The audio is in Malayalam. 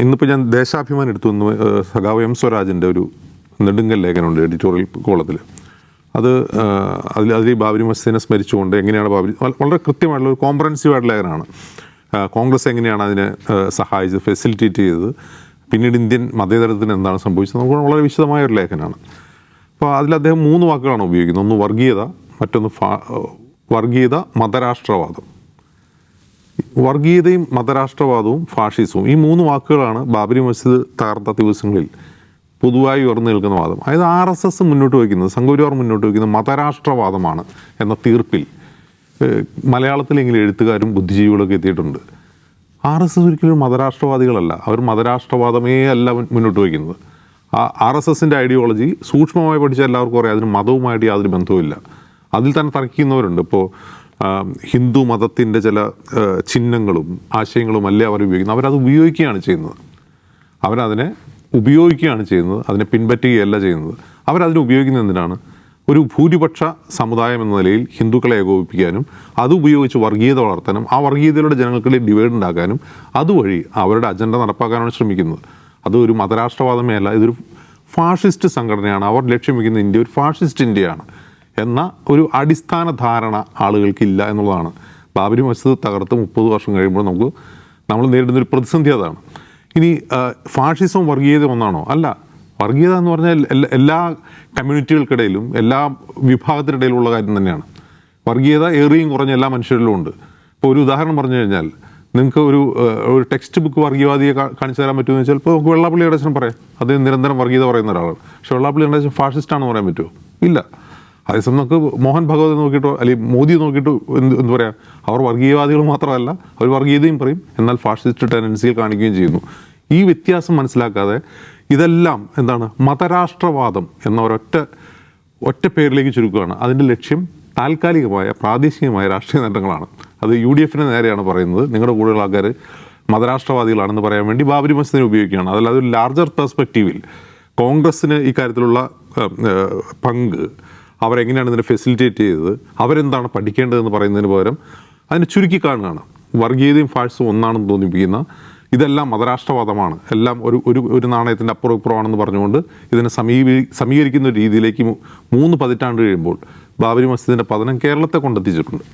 ഇന്നിപ്പോൾ ഞാൻ ദേശാഭിമാനം എടുത്തു വന്ന് സഖാവ് എം സ്വരാജിൻ്റെ ഒരു നെടുങ്കൽ ലേഖനമുണ്ട് എഡിറ്റോറിയൽ കോളത്തിൽ. അതിൽ ബാബരി മസ്ജിദിനെ സ്മരിച്ചുകൊണ്ട് എങ്ങനെയാണ് ബാബരി, വളരെ കൃത്യമായിട്ടുള്ള ഒരു കോംപ്രഹെൻസീവായിട്ടുള്ള ലേഖനമാണ്. കോൺഗ്രസ് എങ്ങനെയാണ് അതിനെ സഹായിച്ചത്, ഫെസിലിറ്റേറ്റ് ചെയ്തത്, പിന്നീട് ഇന്ത്യൻ മതേതരത്തിന് എന്താണ് സംഭവിച്ചത്, നമുക്ക് വളരെ വിശദമായ ഒരു ലേഖനമാണ്. അപ്പോൾ അതിൽ അദ്ദേഹം 3 വാക്കുകളാണ് ഉപയോഗിക്കുന്നത്. ഒന്ന് വർഗീയത, മറ്റൊന്ന് വർഗീയത, മതരാഷ്ട്രവാദം. വർഗീയതയും മതരാഷ്ട്രവാദവും ഫാഷിസവും, ഈ 3 വാക്കുകളാണ് ബാബരി മസ്ജിദ് തകർത്ത ദിവസങ്ങളിൽ പൊതുവായി ഉയർന്നു നിൽക്കുന്ന വാദം. അതായത് RSS മുന്നോട്ട് വയ്ക്കുന്നത്, സംഘപരിവാർ മുന്നോട്ട് വയ്ക്കുന്നത് മതരാഷ്ട്രവാദമാണ് എന്ന തീർപ്പിൽ മലയാളത്തിലെങ്കിലും എഴുത്തുകാരും ബുദ്ധിജീവികളൊക്കെ എത്തിയിട്ടുണ്ട്. RSS ഒരിക്കലും മതരാഷ്ട്രവാദികളല്ല, അവർ മതരാഷ്ട്രവാദമേ അല്ല മുന്നോട്ട് വയ്ക്കുന്നത്. RSSൻ്റെ ഐഡിയോളജി സൂക്ഷ്മമായി പഠിച്ച എല്ലാവർക്കും അറിയാം, അതിന് മതവുമായിട്ട് യാതൊരു ബന്ധവുമില്ല. അതിൽ തന്നെ തർക്കിക്കുന്നവരുണ്ട്. ഇപ്പോൾ ഹിന്ദു മതത്തിൻ്റെ ചില ചിഹ്നങ്ങളും ആശയങ്ങളും അല്ലേ അവർ ഉപയോഗിക്കുന്നത്, അവരത് ഉപയോഗിക്കുകയാണ് ചെയ്യുന്നത്. അവരതിനെ ഉപയോഗിക്കുകയാണ് ചെയ്യുന്നത്, അതിനെ പിൻപറ്റുകയല്ല ചെയ്യുന്നത്. അവരതിനെ ഉപയോഗിക്കുന്നത് എന്തിനാണ്? ഒരു ഭൂരിപക്ഷ സമുദായം എന്ന നിലയിൽ ഹിന്ദുക്കളെ ഏകോപിപ്പിക്കാനും അതുപയോഗിച്ച് വർഗീയത വളർത്താനും ആ വർഗീയതയിലൂടെ ജനങ്ങൾക്കിടയിൽ ഡിവൈഡ് ഉണ്ടാക്കാനും അതുവഴി അവരുടെ അജണ്ട നടപ്പാക്കാനാണ് ശ്രമിക്കുന്നത്. അത് ഒരു മതരാഷ്ട്രവാദമേ അല്ല, ഇതൊരു ഫാഷിസ്റ്റ് സംഘടനയാണ്. അവർ ലക്ഷ്യം വയ്ക്കുന്ന ഇന്ത്യ ഒരു ഫാഷിസ്റ്റ് ഇന്ത്യയാണ് എന്ന ഒരു അടിസ്ഥാന ധാരണ ആളുകൾക്കില്ല എന്നുള്ളതാണ്. ബാബരി മസ്ജിദ് തകർത്ത് 30 വർഷം കഴിയുമ്പോൾ നമ്മൾ നേരിടുന്നൊരു പ്രതിസന്ധി അതാണ്. ഇനി ഫാഷിസവും വർഗീയതയും ഒന്നാണോ? അല്ല. വർഗീയത എന്ന് പറഞ്ഞാൽ എല്ലാ കമ്മ്യൂണിറ്റികൾക്കിടയിലും എല്ലാ വിഭാഗത്തിനിടയിലുള്ള കാര്യം തന്നെയാണ്. വർഗീയത ഏറിയും കുറഞ്ഞ എല്ലാ മനുഷ്യരിലും ഉണ്ട്. ഇപ്പോൾ ഒരു ഉദാഹരണം പറഞ്ഞു കഴിഞ്ഞാൽ, നിങ്ങൾക്ക് ഒരു ടെക്സ്റ്റ് ബുക്ക് വർഗീയവാദിയെ കാണിച്ചു തരാൻ പറ്റുമെന്ന് വെച്ചാൽ, ഇപ്പോൾ നമുക്ക് വെള്ളാപ്പള്ളി നടേശൻ പറയാം, അദ്ദേഹം നിരന്തരം വർഗീയത പറയുന്ന ഒരാളാണ്. പക്ഷേ വെള്ളാപ്പള്ളി നടേശൻ ഫാഷിസ്റ്റാണെന്ന് പറയാൻ പറ്റുമോ? ഇല്ല. അതേസമയം നമുക്ക് മോഹൻ ഭഗവത് നോക്കിയിട്ടോ അല്ലെങ്കിൽ മോദി നോക്കിയിട്ടോ എന്ത് പറയാം, അവർ വർഗീയവാദികൾ മാത്രമല്ല, അവർ വർഗീയതയും പറയും, എന്നാൽ ഫാഷിസ്റ്റ് ടെൻഡൻസികൾ കാണിക്കുകയും ചെയ്യുന്നു. ഈ വ്യത്യാസം മനസ്സിലാക്കാതെ ഇതെല്ലാം എന്താണ്, മതരാഷ്ട്രവാദം എന്ന ഒറ്റ പേരിലേക്ക് ചുരുക്കുകയാണ്. അതിൻ്റെ ലക്ഷ്യം താൽക്കാലികമായ പ്രാദേശികമായ രാഷ്ട്രീയ നേട്ടങ്ങളാണ്. അത് UDFന് നേരെയാണ് പറയുന്നത്. നിങ്ങളുടെ കൂടുതൽ ആൾക്കാർ മതരാഷ്ട്രവാദികളാണെന്ന് പറയാൻ വേണ്ടി ബാബരി മസ്ജിദിനെ ഉപയോഗിക്കുകയാണ്. അതല്ലാതെ ഒരു ലാർജർ പെർസ്പെക്റ്റീവിൽ കോൺഗ്രസ്സിന് ഈ കാര്യത്തിലുള്ള പങ്ക്, അവരെങ്ങനെയാണ് ഇതിനെ ഫെസിലിറ്റേറ്റ് ചെയ്തത്, അവരെന്താണ് പഠിക്കേണ്ടതെന്ന് പറയുന്നതിന് പകരം അതിനെ ചുരുക്കി കാണുകയാണ്. വർഗീയതയും ഫാഷിസവും ഒന്നാണെന്ന് തോന്നിപ്പിക്കുന്ന, ഇതെല്ലാം മതരാഷ്ട്രവാദമാണ്, എല്ലാം ഒരു നാണയത്തിൻ്റെ അപ്പുറം ഇപ്പുറമാണെന്ന് പറഞ്ഞുകൊണ്ട് ഇതിനെ സമീകരിക്കുന്ന രീതിയിലേക്ക് 3 പതിറ്റാണ്ട് കഴിയുമ്പോൾ ബാബരി മസ്ജിദിൻ്റെ പതനം കേരളത്തെ കൊണ്ടെത്തിച്ചിട്ടുണ്ട്.